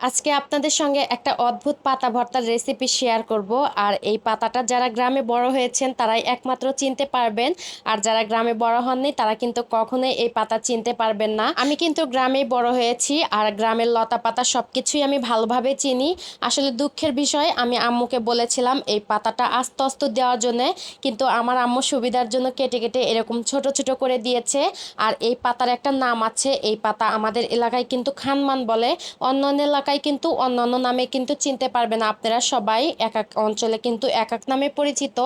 আজকে আপনাদের সঙ্গে একটা অদ্ভুত পাতা ভর্তার রেসিপি শেয়ার করব। আর এই পাতাটা যারা গ্রামে বড় হয়েছেন তারাই একমাত্র চিনতে পারবেন, আর যারা গ্রামে বড় হননি তারা কিন্তু কখনোই এই পাতা চিনতে পারবেন না। আমি কিন্তু গ্রামেই বড় হয়েছি, আর গ্রামের লতা পাতা সবকিছুই আমি ভালোভাবে চিনি। আসলে দুঃখের বিষয়, আমি আম্মুকে বলেছিলাম এই পাতাটা আস্তে আস্তে দেওয়ার জন্য, কিন্তু আমার আম্মু সুবিধার জন্য কেটে কেটে এরকম ছোট ছোট করে দিয়েছে। আর এই পাতার একটা নাম আছে, এই পাতা আমাদের এলাকায় কিন্তু খানমান বলে, অন্যান্য এলাকায় কিন্তু অন্যান্য নামে কিন্তু চিনতে পারবে না। আপনারা সবাই এক এক অঞ্চলে কিন্তু এক এক নামে পরিচিত।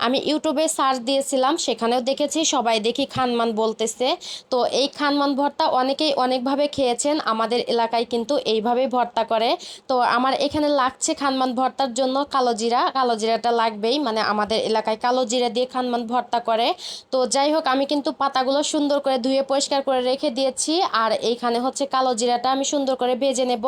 আমি ইউটিউবে সার্চ দিয়েছিলাম, সেখানেও দেখেছি সবাই দেখি খানমান বলতেছে। তো এই খানমান ভর্তা অনেকেই অনেকভাবে খেয়েছেন, আমাদের এলাকায় কিন্তু এইভাবে ভর্তা করে। তো আমার এখানে লাগছে খানমান ভর্তার জন্য কালো জিরা, কালো জিরাটা লাগবেই, মানে আমাদের এলাকায় কালো জিরা দিয়ে খানমান ভর্তা করে। তো যাই হোক, আমি কিন্তু পাতাগুলো সুন্দর করে ধুয়ে পরিষ্কার করে রেখে দিয়েছি। আর এইখানে হচ্ছে কালো জিরাটা আমি সুন্দর করে ভেজে নেব।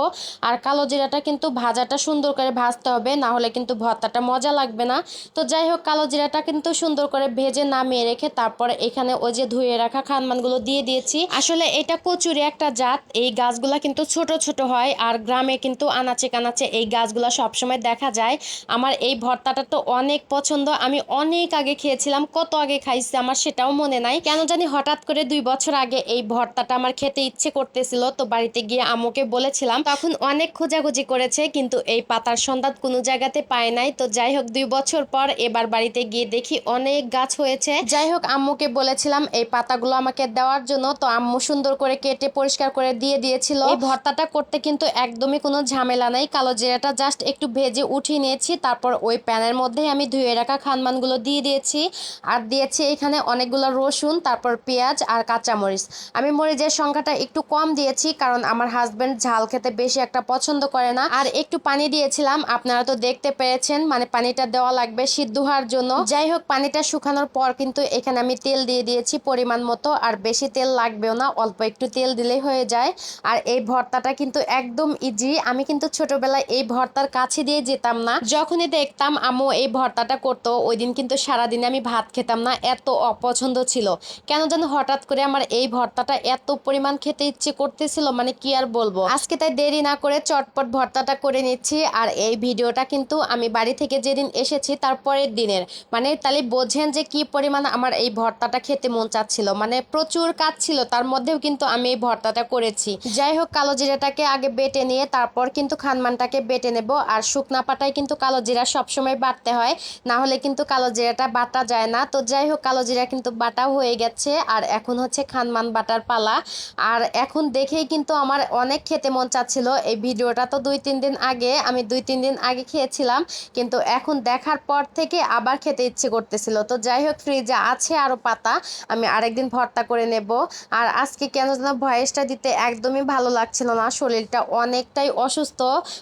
আর কালো জিরাটা কিন্তু ভাজাটা সুন্দর করে ভাজতে হবে, না হলে কিন্তু ভর্তাটা মজা লাগবে না। তো যাই হোক, কালো জিরাটা কিন্তু সুন্দর করে ভেজে নামিয়ে রেখে তারপরে এখানে ওই যে ধুয়ে রাখা খানমানগুলো দিয়ে দিয়েছি। আসলে এটা কচুরি একটা জাত, এই গাছগুলা কিন্তু ছোট ছোট হয়, আর গ্রামে কিন্তু আনাচে কানাচে এই গাছগুলা সবসময় দেখা যায়। আমার এই ভর্তাটা তো অনেক পছন্দ, আমি অনেক আগে খেয়েছিলাম, কত আগে খাইছি আমার সেটাও মনে নাই। কেন জানি হঠাৎ করে 2 বছর আগে এই ভর্তাটা আমার খেতে ইচ্ছে করতেছিল, তো বাড়িতে গিয়ে আম্মুকে বলেছিলাম, তখন অনেক খোঁজাখুঁজি করেছে কিন্তু এই পাতার সন্ধান কোনো জায়গাতে পায় নাই। তো যাই হোক, 2 বছর পর এবার বাড়িতে গিয়ে দেখি অনেক গাছ হয়েছে। যাই হোক, আম্মুকে বলেছিলাম এই পাতাগুলো আমাকে দেওয়ার জন্য, তো আম্মু সুন্দর করে কেটে পরিষ্কার করে দিয়ে দিয়েছিল। এই ভর্তাটা করতে কিন্তু একদমই কোনো ঝামেলা নাই, কালো জিরাটা জাস্ট একটু ভেজে উঠিয়ে নিয়েছি, তারপর ওই প্যানের মধ্যে আমি ধুয়ে রাখা খানমানগুলো দিয়ে দিয়েছি। আর দিয়েছি এখানে অনেকগুলো রসুন, তারপর পেঁয়াজ আর কাঁচামরিচ। আমি মরিচের সংখ্যাটা একটু কম দিয়েছি, কারণ আমার হাজবেন্ড ঝাল খেতে বেশি একটা পছন্দ করে না। আর একটু পানি দিয়েছিলাম, আপনারা তো দেখতে পেরেছেন, মানে পানিটা দেওয়া লাগবে সিদ্ধ হওয়ার জন্য। যাই হোক, পানিটা শুকানোর পর কিন্তু এখানে আমি তেল দিয়ে দিয়েছি পরিমাণ মতো, আর বেশি তেল লাগবেও না, অল্প একটু তেল দিলেই হয়ে যায়। আর এই ভর্তাটা কিন্তু একদম ইজি, আমি কিন্তু ছোটবেলায় এই ভর্তার কাছে দিয়ে যেতাম না, যখনই দেখতাম আম্মু এই ভর্তাটা করতো ওই দিন কিন্তু সারাদিনে আমি ভাত খেতাম না, এত অপছন্দ ছিল। কেন যেন হঠাৎ করে আমার এই ভর্তাটা এত পরিমাণ খেতে ইচ্ছে করতেছিল, মানে কি আর বলবো। আজকে তাই দেরি না করে চটপট ভর্তাটা করে নিচ্ছি। আর এই ভিডিওটা কিন্তু আমি বাড়ি থেকে যেদিন এসেছি তার পরের দিনের, মানে তাহলে বোঝেন যে কি পরিমাণ আমার এই ভর্তাটা খেতে মন চাচ্ছিল, মানে প্রচুর কাজ ছিল, তার মধ্যেও কিন্তু আমি এই ভর্তাটা করেছি। যাই হোক, কালো জিরাটাকে আগে বেটে নিয়ে তারপর কিন্তু খানমানটাকে বেটে নেব। আর শুকনা পাতায় কিন্তু কালো জিরা সবসময় বাটতে হয়, না হলে কিন্তু কালো জিরাটা বাটা যায় না। তো যাই হোক, কালো জিরা কিন্তু বাটা হয়ে গেছে, আর এখন হচ্ছে খানমান বাটার পালা। আর এখন দেখেই কিন্তু আমার অনেক খেতে মন চাচ্ছিল। এই ভিডিওটা তো 2-3 দিন আগে, আমি 2-3 দিন আগে খেয়েছিলাম, কিন্তু এখন দেখার পর থেকে আবার খেতে ইচ্ছে করতেছিল। তো যাই হোক, ফ্রিজে আছে আরো পাতা, আমি আরেকদিন ভর্তা করে নেব। আর আজকে কেন যেন ভয়েসটা দিতে একদমই ভালো লাগছিল না, শরীরটা অনেকটাই অসুস্থ,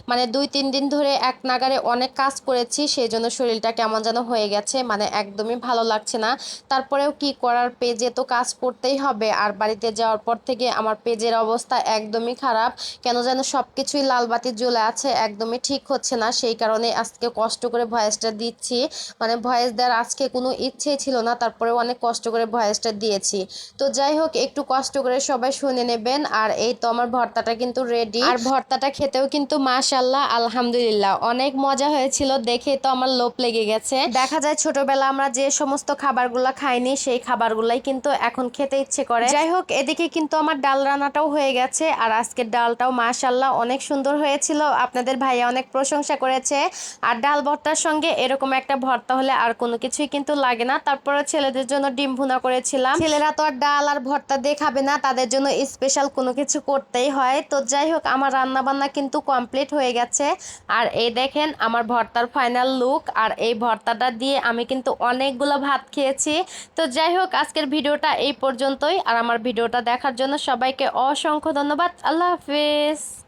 মানে 2-3 দিন ধরে এক নাগারে অনেক কাজ করেছি, সেই জন্য শরীরটা কেমন যেন হয়ে গেছে, মানে একদমই ভালো লাগছে না। তারপরেও কি করার, পেজে তো কাজ করতেই হবে। আর বাড়িতে যাওয়ার পর থেকে আমার পেজের অবস্থা একদমই খারাপ, কেন যেন সব কিছুই লাল বাতি জ্বলে আছে, একদমই ঠিক হচ্ছে না। সেই কারণে আজকে কষ্ট করে ভয়েসটা দিচ্ছি, মানে ভয়েস দেওয়ার আজকে কোনো ইচ্ছেই ছিল না, তারপরে অনেক কষ্ট করে ভয়েসটা দিয়েছি। তো যাই হোক, একটু কষ্ট করে সবাই শুনে নেবেন। আর এই তো আমার ভর্তাটা কিন্তু রেডি, আর ভর্তাটা খেতেও কিন্তু মাশাআল্লাহ আলহামদুলিল্লাহ অনেক মজা হয়েছিল, দেখে তো আমার লোভ লেগে গেছে। দেখা যায় ছোটবেলা আমরা যে সমস্ত খাবারগুলো খাইনি সেই খাবারগুলাই কিন্তু এখন খেতে ইচ্ছে করে। যাই হোক, এদিকে কিন্তু আমার ডাল রান্নাটাও হয়ে গেছে, আর আজকের ডালটাও মাশাআল্লাহ অনেক সুন্দর হয়েছিল, আপনাদের ভাইয়া অনেক প্রশংসা করেছে। আর ডাল ভর্তার সঙ্গে এরকম একটা ভর্তা হলে আর কোনো কিছুই কিন্তু লাগে না। তারপরে ছেলেদের জন্য ডিম ভুনা করেছিলাম, ছেলেরা তো আর ডাল আর ভর্তা দিয়ে খাবে না, তাদের জন্য স্পেশাল কোনো কিছু করতেই হয়। তো যাই হোক, আমার রান্না বান্না কিন্তু কমপ্লিট হয়ে গেছে। আর এই দেখেন আমার ভর্তার ফাইনাল লুক, আর এই ভর্তাটা দিয়ে আমি কিন্তু অনেকগুলো ভাত খেয়েছি। তো যাই হোক, আজকের ভিডিওটা এই পর্যন্তই, আর আমার ভিডিওটা দেখার জন্য সবাইকে অসংখ্য ধন্যবাদ। আল্লাহ হাফেজ।